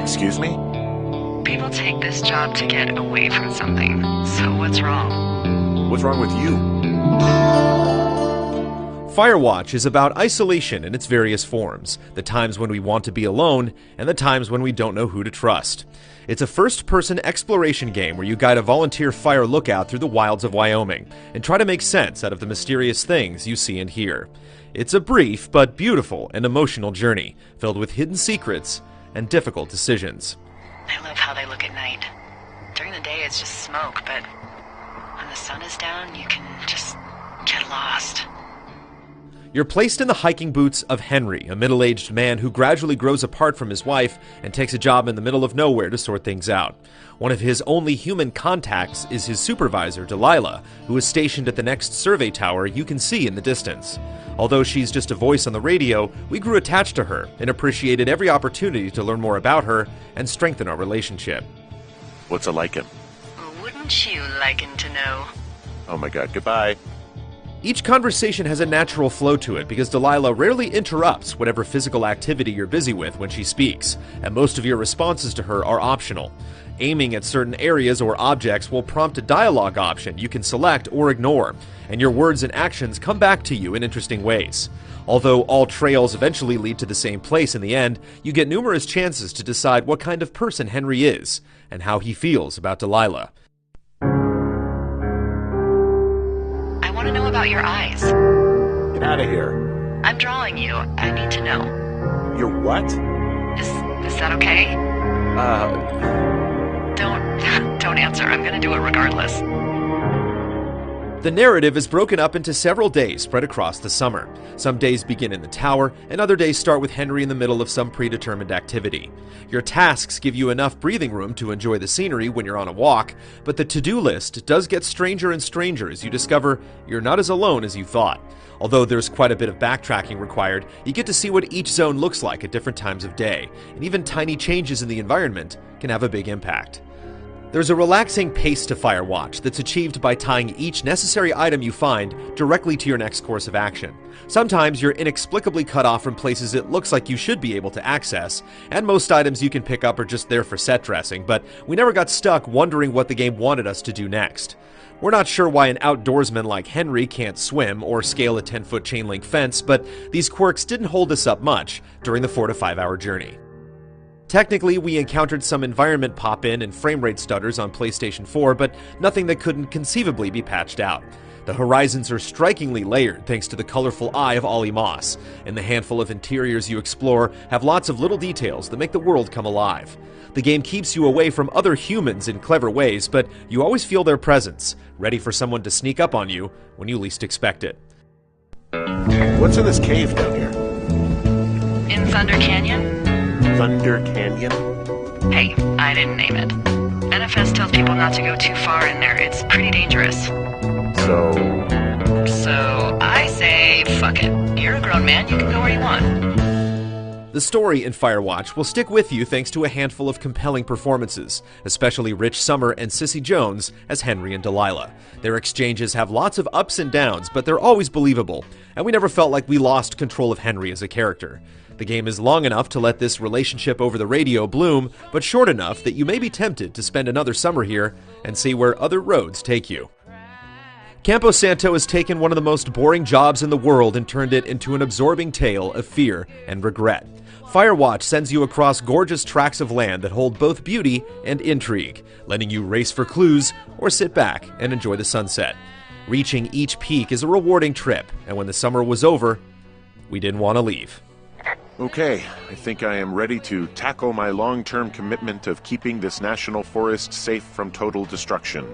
Excuse me? People take this job to get away from something. So what's wrong? What's wrong with you? Firewatch is about isolation in its various forms, the times when we want to be alone, and the times when we don't know who to trust. It's a first-person exploration game where you guide a volunteer fire lookout through the wilds of Wyoming and try to make sense out of the mysterious things you see and hear. It's a brief but beautiful and emotional journey, filled with hidden secrets and difficult decisions. I love how they look at night. During the day it's just smoke, but when the sun is down, you can just get lost. You're placed in the hiking boots of Henry, a middle-aged man who gradually grows apart from his wife and takes a job in the middle of nowhere to sort things out. One of his only human contacts is his supervisor, Delilah, who is stationed at the next survey tower you can see in the distance. Although she's just a voice on the radio, we grew attached to her and appreciated every opportunity to learn more about her and strengthen our relationship. What's it like him? Wouldn't you like him to know? Oh my god, goodbye. Each conversation has a natural flow to it because Delilah rarely interrupts whatever physical activity you're busy with when she speaks, and most of your responses to her are optional. Aiming at certain areas or objects will prompt a dialogue option you can select or ignore, and your words and actions come back to you in interesting ways. Although all trails eventually lead to the same place in the end, you get numerous chances to decide what kind of person Henry is and how he feels about Delilah. I want to know about your eyes. Get out of here. I'm drawing you. I need to know. You're what? Is that okay? Don't answer. I'm gonna do it regardless. The narrative is broken up into several days spread across the summer. Some days begin in the tower, and other days start with Henry in the middle of some predetermined activity. Your tasks give you enough breathing room to enjoy the scenery when you're on a walk, but the to-do list does get stranger and stranger as you discover you're not as alone as you thought. Although there's quite a bit of backtracking required, you get to see what each zone looks like at different times of day, and even tiny changes in the environment can have a big impact. There's a relaxing pace to Firewatch that's achieved by tying each necessary item you find directly to your next course of action. Sometimes you're inexplicably cut off from places it looks like you should be able to access, and most items you can pick up are just there for set dressing, but we never got stuck wondering what the game wanted us to do next. We're not sure why an outdoorsman like Henry can't swim or scale a 10-foot chain-link fence, but these quirks didn't hold us up much during the 4 to 5 hour journey. Technically, we encountered some environment pop-in and frame rate stutters on PlayStation 4, but nothing that couldn't conceivably be patched out. The horizons are strikingly layered thanks to the colorful eye of Ollie Moss, and the handful of interiors you explore have lots of little details that make the world come alive. The game keeps you away from other humans in clever ways, but you always feel their presence, ready for someone to sneak up on you when you least expect it. What's in this cave down here? In Thunder Canyon? Thunder Canyon? Hey, I didn't name it. NFS tells people not to go too far in there. It's pretty dangerous. So I say, fuck it. You're a grown man, you can go where you want. The story in Firewatch will stick with you thanks to a handful of compelling performances, especially Rich Sommer and Cissy Jones as Henry and Delilah. Their exchanges have lots of ups and downs, but they're always believable, and we never felt like we lost control of Henry as a character. The game is long enough to let this relationship over the radio bloom, but short enough that you may be tempted to spend another summer here and see where other roads take you. Campo Santo has taken one of the most boring jobs in the world and turned it into an absorbing tale of fear and regret. Firewatch sends you across gorgeous tracts of land that hold both beauty and intrigue, letting you race for clues or sit back and enjoy the sunset. Reaching each peak is a rewarding trip, and when the summer was over, we didn't want to leave. Okay, I think I am ready to tackle my long-term commitment of keeping this national forest safe from total destruction.